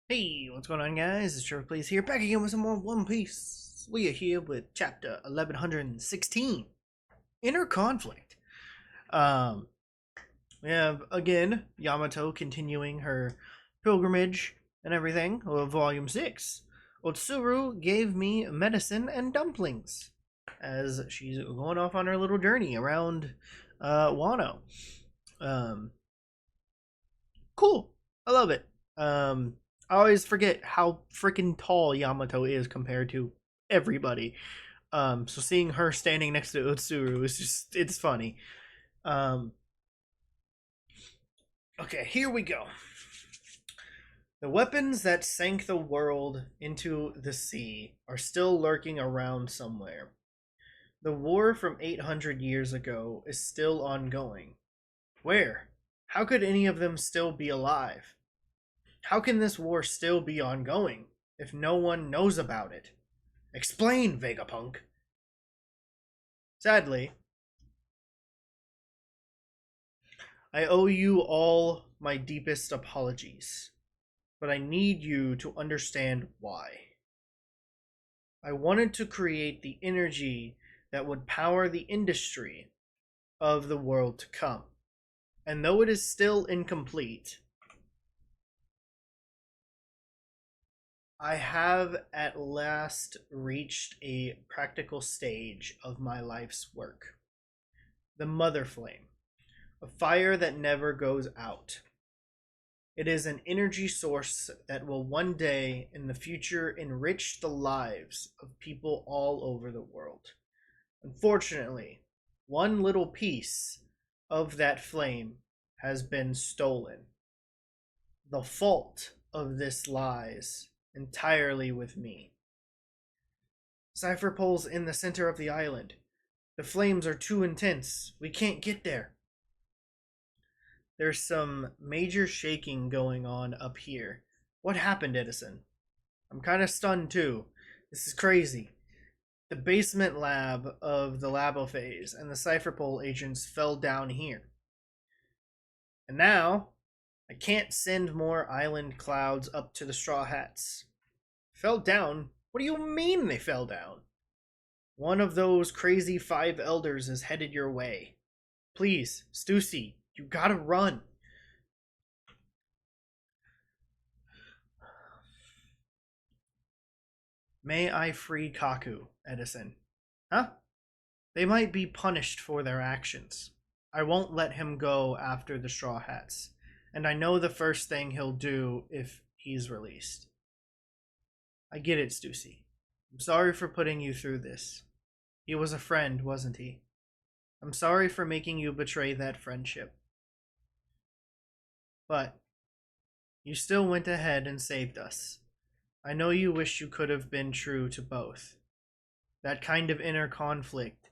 Hey, what's going on, guys? It's Trevor Plays here, back again with some more One Piece. We are here with chapter 1116, Inner Conflict. Um, we have, again, Yamato continuing her pilgrimage and everything, of Volume 6. Otsuru gave me medicine and dumplings, as she's going off on her little journey around, Wano. Um, cool. I love it. I always forget how freaking tall Yamato is compared to everybody. So seeing her standing next to Utsuru is it's funny. Um, okay, here we go. The weapons that sank the world into the sea are still lurking around somewhere. The war from 800 years ago is still ongoing. Where? How could any of them still be alive? How can this war still be ongoing if no one knows about it? Explain, Vegapunk. Sadly, I owe you all my deepest apologies, but I need you to understand why. I wanted to create the energy that would power the industry of the world to come. And though it is still incomplete, I have at last reached a practical stage of my life's work. The Mother Flame, a fire that never goes out. It is an energy source that will one day in the future enrich the lives of people all over the world. Unfortunately, one little piece of that flame has been stolen. The fault of this lies entirely with me. Cipher pole's in the center of the island. The flames are too intense. We can't get there. There's some major shaking going on up here. What happened, Edison? I'm kind of stunned too. This is crazy. The basement lab of the Labophase and the Cypherpole agents fell down here. And now, I can't send more island clouds up to the Straw Hats. Fell down? What do you mean they fell down? One of those crazy 5 elders is headed your way. Please, Stussy, you gotta run. May I free Kaku, Edison? Huh? They might be punished for their actions. I won't let him go after the Straw Hats, and I know the first thing he'll do if he's released. I get it, Stussy. I'm sorry for putting you through this. He was a friend, wasn't he? I'm sorry for making you betray that friendship. But you still went ahead and saved us. I know you wish you could have been true to both. That kind of inner conflict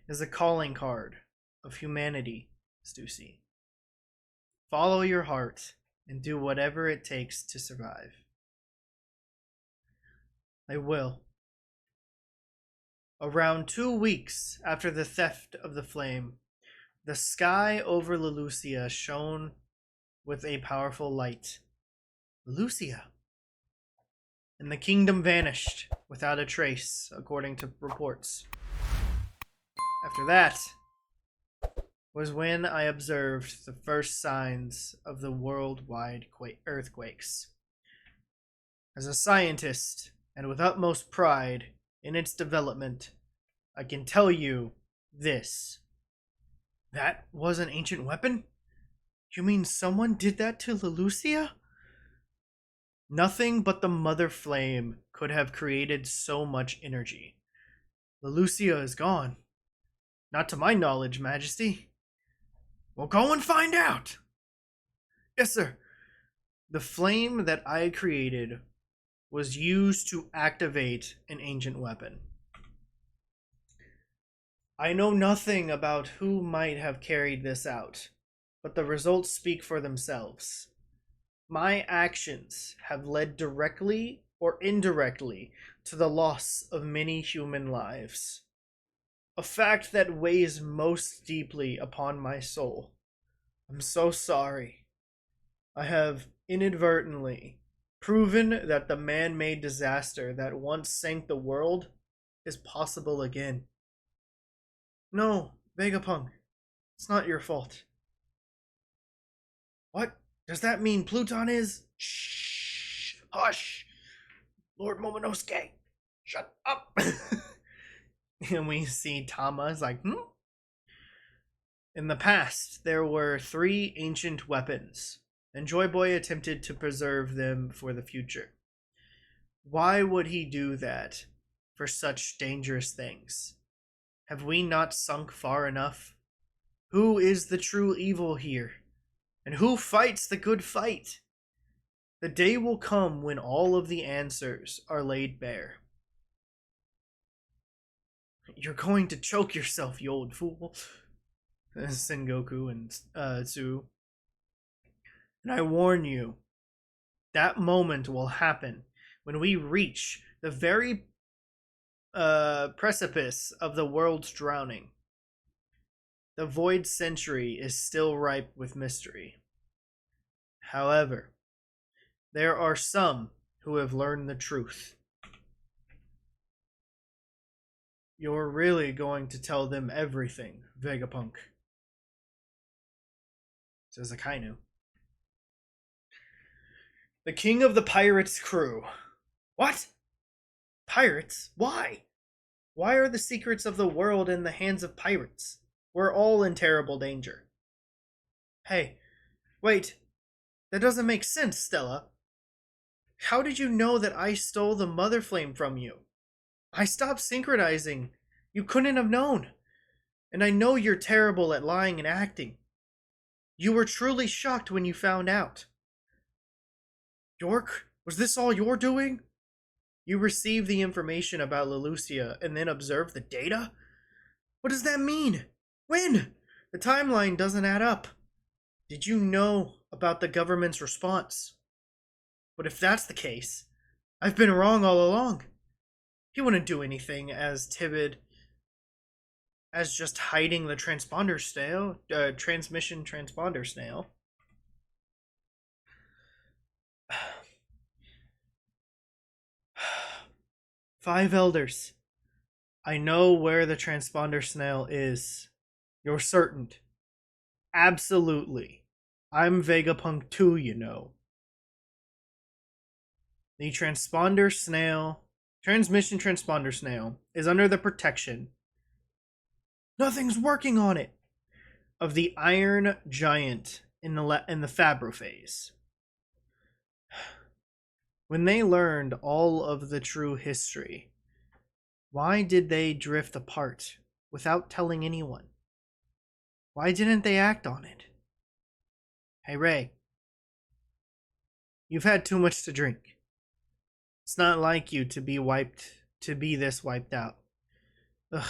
is a calling card of humanity, Stussy. Follow your heart and do whatever it takes to survive. I will. Around 2 weeks after the theft of the flame, the sky over Lelucia shone with a powerful light. Lelucia! And the kingdom vanished without a trace, according to reports. After that was when I observed the first signs of the worldwide earthquakes. As a scientist, and with utmost pride in its development, I can tell you this. That was an ancient weapon? You mean someone did that to Lelucia? Nothing but the Mother Flame could have created so much energy. Lelucia is gone. Not to my knowledge, Majesty. Well, go and find out. Yes, sir. The flame that I created was used to activate an ancient weapon. I know nothing about who might have carried this out, but the results speak for themselves. My actions have led directly or indirectly to the loss of many human lives. A fact that weighs most deeply upon my soul. I'm so sorry. I have inadvertently proven that the man-made disaster that once sank the world is possible again. No, Vegapunk, it's not your fault. What? Does that mean Pluton is? Shh! Hush! Lord Momonosuke! Shut up! And we see Tama is like, hmm? In the past, there were 3 ancient weapons, and Joy Boy attempted to preserve them for the future. Why would he do that for such dangerous things? Have we not sunk far enough? Who is the true evil here? And who fights the good fight? The day will come when all of the answers are laid bare. You're going to choke yourself, you old fool. Sengoku and Tsu. And I warn you, that moment will happen when we reach the very precipice of the world's drowning. The void century is still ripe with mystery. However, there are some who have learned the truth. You're really going to tell them everything, Vegapunk, says Akainu. The king of the pirates' crew. What? Pirates? Why? Why are the secrets of the world in the hands of pirates? We're all in terrible danger. Hey, wait. That doesn't make sense, Stella. How did you know that I stole the Mother Flame from you? I stopped synchronizing. You couldn't have known. And I know you're terrible at lying and acting. You were truly shocked when you found out. York, was this all you're doing? You received the information about Lelucia and then observed the data? What does that mean? When? The timeline doesn't add up. Did you know about the government's response? But if that's the case, I've been wrong all along. He wouldn't do anything as timid as just hiding the transponder snail, transmission transponder snail. Five elders. I know where the transponder snail is. You're certain. Absolutely. I'm Vegapunk too, you know. The transmission transponder snail, is under the protection. Nothing's working on it. Of the Iron Giant in the Fabro phase. When they learned all of the true history, why did they drift apart without telling anyone? Why didn't they act on it? Hey Ray, you've had too much to drink. It's not like you to be this wiped out. Ugh,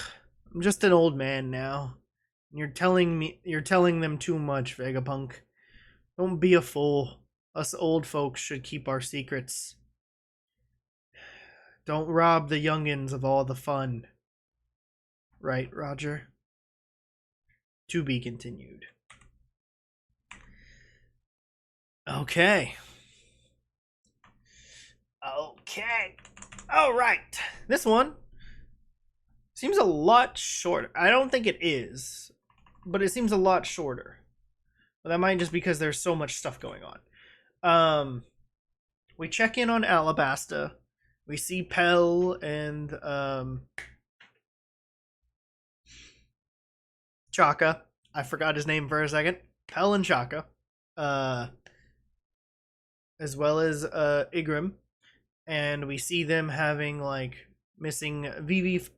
I'm just an old man now. You're telling them too much, Vegapunk. Don't be a fool. Us old folks should keep our secrets. Don't rob the youngins of all the fun. Right, Roger? To be continued. Okay. All right. This one seems a lot shorter. I don't think it is, but it seems a lot shorter. But that might just because there's so much stuff going on. We check in on Alabasta. We see Pell and Chaka. I forgot his name for a second. Pell and Chaka. As well as Igrim. And we see them having like missing VV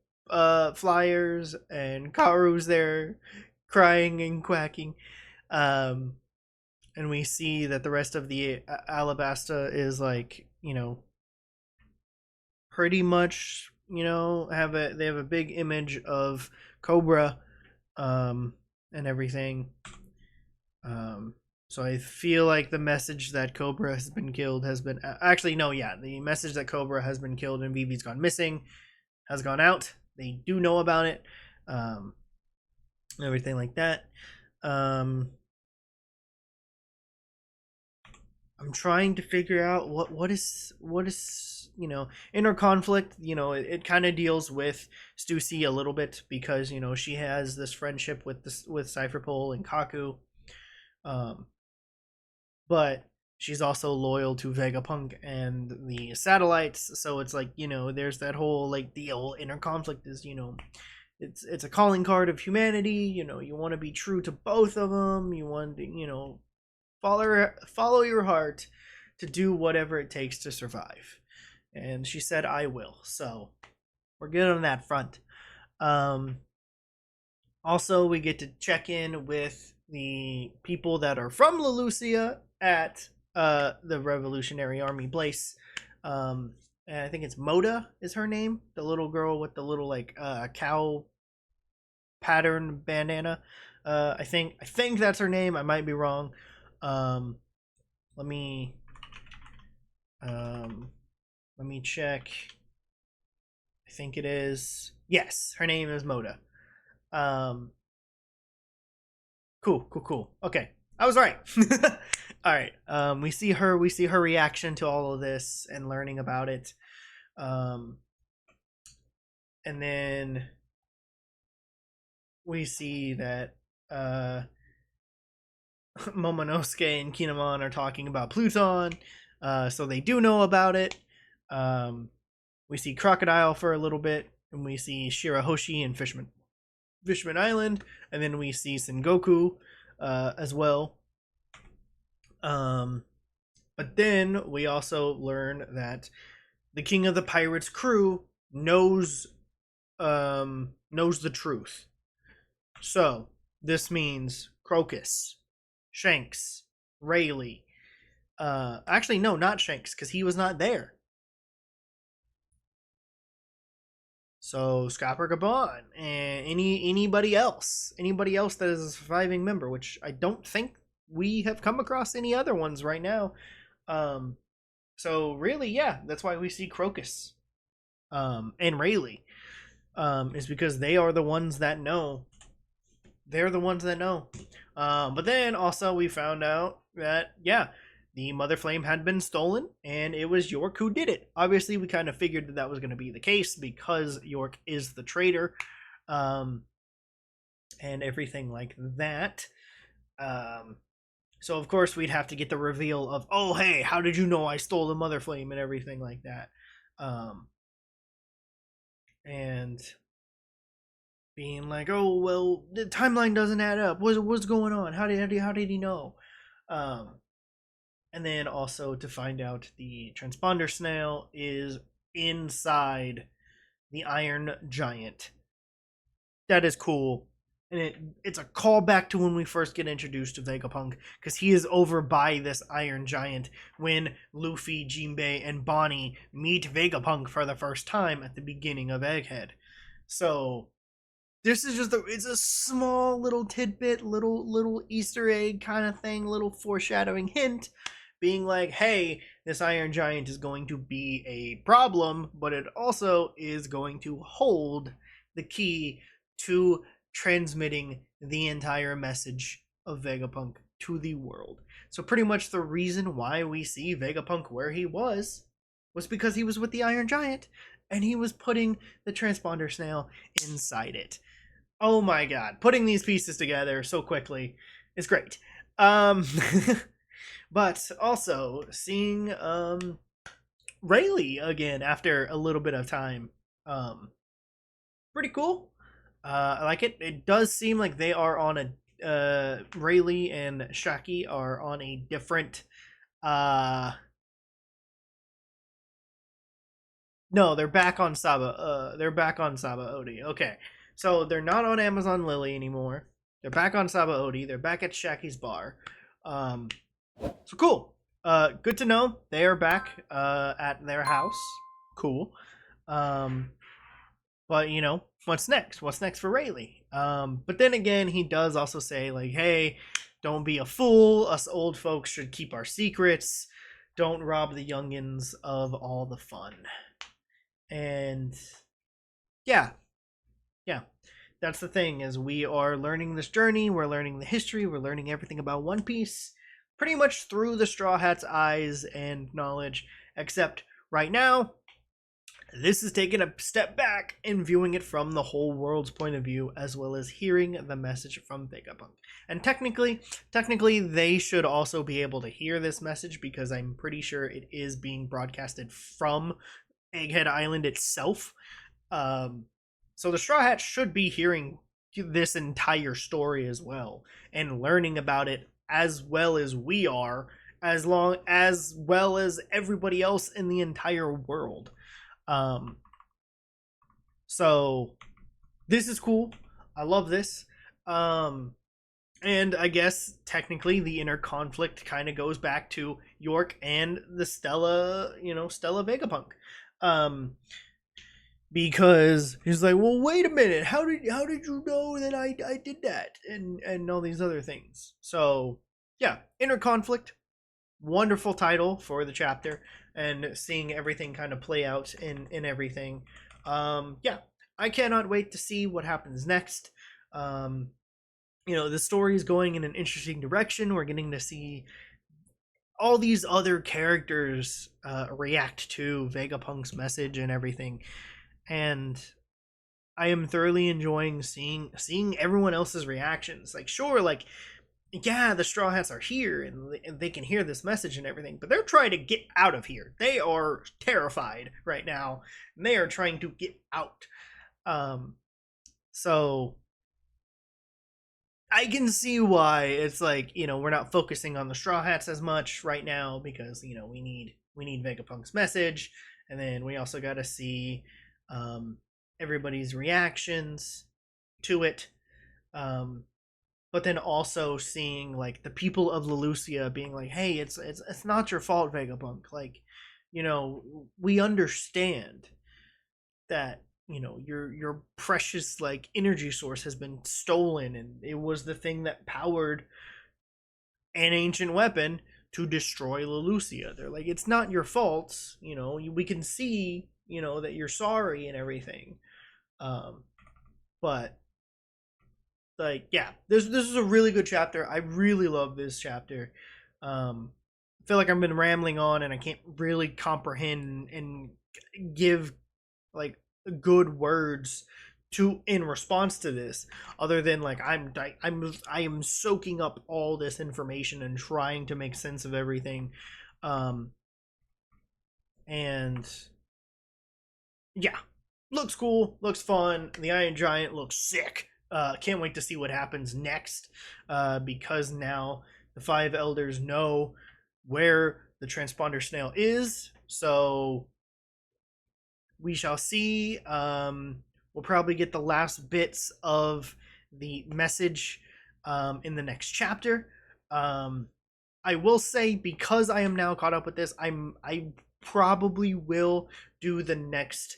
flyers, and Karu's there crying and quacking. And we see that the rest of the Alabasta is like, pretty much, they have a big image of Cobra and everything. So I feel like the message that Cobra has been killed has been the message that Cobra has been killed and Vivi's gone missing has gone out. They do know about it. Everything like that. I'm trying to figure out what is inner conflict. It kind of deals with Stussy a little bit because she has this friendship with Cypherpole and Kaku, um, but she's also loyal to Vegapunk and the satellites. So it's like there's that whole like the whole inner conflict is it's a calling card of humanity. You want to be true to both of them. You want to follow your heart to do whatever it takes to survive. And she said, I will. So we're good on that front. Um, Also, we get to check in with the people that are from Lelucia at the Revolutionary Army Blaze. And I think it's Moda is her name, the little girl with the little like cow pattern bandana. I think that's her name. I might be wrong. Um, let me um, let me check. I think it is. Yes, her name is Moda. Um, cool. Okay, I was right. All right. We see her. We see her reaction to all of this and learning about it. Um, and then we see that Momonosuke and Kinemon are talking about Pluton. So they do know about it. Um, we see Crocodile for a little bit, and we see Shirahoshi and Fishman Island, and then we see Sengoku as well. Um, but then we also learn that the King of the Pirates crew knows the truth. So this means Crocus, Shanks, Rayleigh. Actually, no, not Shanks, because he was not there. So Scopper Gabon and anybody else that is a surviving member, which I don't think we have come across any other ones right now. Um, so really, yeah, that's why we see Crocus and Rayleigh, is because they are the ones that know. They're the ones that know. But then also we found out that yeah, the Mother Flame had been stolen, and it was York who did it. Obviously, we kind of figured that was going to be the case because York is the traitor, um, and everything like that. Um, so of course we'd have to get the reveal of, oh hey, how did you know I stole the Mother Flame and everything like that, um, and being like, oh well, the timeline doesn't add up. What's going on? How did he know? Um, and then also to find out the transponder snail is inside the Iron Giant. That is cool. And it's a callback to when we first get introduced to Vegapunk, because he is over by this Iron Giant when Luffy, Jinbei, and Bonnie meet Vegapunk for the first time at the beginning of Egghead. So this is it's a small little tidbit, little Easter egg kind of thing, little foreshadowing hint, being like, hey, this Iron Giant is going to be a problem, but it also is going to hold the key to transmitting the entire message of Vegapunk to the world. So pretty much the reason why we see Vegapunk where he was because he was with the Iron Giant and he was putting the transponder snail inside it. Oh my god, putting these pieces together so quickly is great. Um but also seeing Rayleigh again after a little bit of time. Pretty cool. I like it. It does seem like they are on a Rayleigh and Shaki are on a different no, they're back on Saba. They're back on Saba Odi. Okay. So they're not on Amazon Lily anymore. They're back on Saba Odi. They're back at Shaki's bar. Um so cool. Good to know. They are back at their house. Cool. Um But what's next? What's next for Rayleigh? But then again, he does also say like, "Hey, don't be a fool. Us old folks should keep our secrets. Don't rob the youngins of all the fun." And yeah, yeah, that's the thing is we are learning this journey. We're learning the history. We're learning everything about One Piece. pretty much through the Straw Hat's eyes and knowledge, except right now, this is taking a step back and viewing it from the whole world's point of view, as well as hearing the message from Vegapunk. And technically, they should also be able to hear this message because I'm pretty sure it is being broadcasted from Egghead Island itself. So the Straw Hats should be hearing this entire story as well and learning about it as well as we are, as well as everybody else in the entire world. So this is cool. I love this. And I guess technically the inner conflict kind of goes back to York and the Stella Vegapunk. Because he's like, well, wait a minute, how did you know that I did that, and all these other things. So yeah, inner conflict, wonderful title for the chapter, and seeing everything kind of play out in everything. Yeah, I cannot wait to see what happens next. The story is going in an interesting direction. We're getting to see all these other characters react to Vegapunk's message and everything, and I am thoroughly enjoying seeing everyone else's reactions. Like, sure, like, yeah, the Straw Hats are here and they can hear this message and everything, but they're trying to get out of here. They are terrified right now, and they are trying to get out. So I can see why it's like, we're not focusing on the Straw Hats as much right now because, we need Vegapunk's message, and then we also got to see everybody's reactions to it. But then also seeing like the people of Lelucia being like, hey, it's not your fault, Vegapunk. Like, we understand that, your precious like energy source has been stolen, and it was the thing that powered an ancient weapon to destroy Lelucia. They're like, it's not your fault, we can see, that you're sorry and everything. But like, yeah, this is a really good chapter. I really love this chapter. I feel like I've been rambling on and I can't really comprehend and give like good words in response to this, other than like I am soaking up all this information and trying to make sense of everything. And yeah, looks cool, looks fun. The Iron Giant looks sick. Can't wait to see what happens next, because now the 5 elders know where the transponder snail is. So we shall see. We'll probably get the last bits of the message in the next chapter. I will say, because I am now caught up with this, I probably will do the next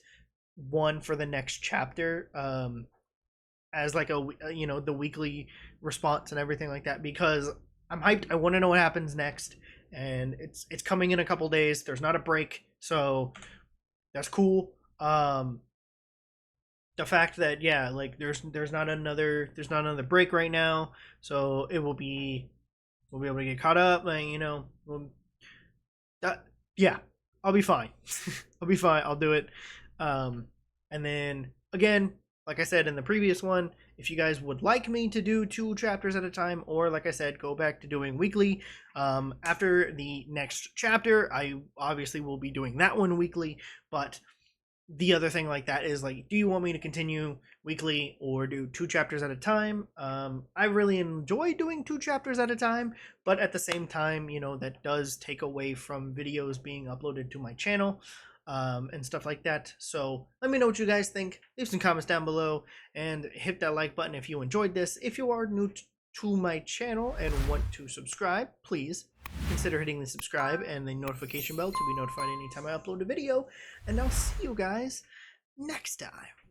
one for the next chapter, as like the weekly response and everything like that, because I'm hyped. I want to know what happens next, and it's coming in a couple days. There's not a break, so that's cool. The fact that, yeah, like there's not another break right now, so we'll be able to get caught up. Like, yeah, I'll be fine. I'll be fine. I'll do it. And then again, like I said in the previous one, if you guys would like me to do 2 chapters at a time, or like I said, go back to doing weekly, after the next chapter, I obviously will be doing that one weekly. But the other thing like that is like, do you want me to continue weekly or do 2 chapters at a time? I really enjoy doing 2 chapters at a time, but at the same time, that does take away from videos being uploaded to my channel. And stuff like that. So let me know what you guys think. Leave some comments down below and hit that like button if you enjoyed this. If you are new to my channel and want to subscribe, please consider hitting the subscribe and the notification bell to be notified anytime I upload a video. And I'll see you guys next time.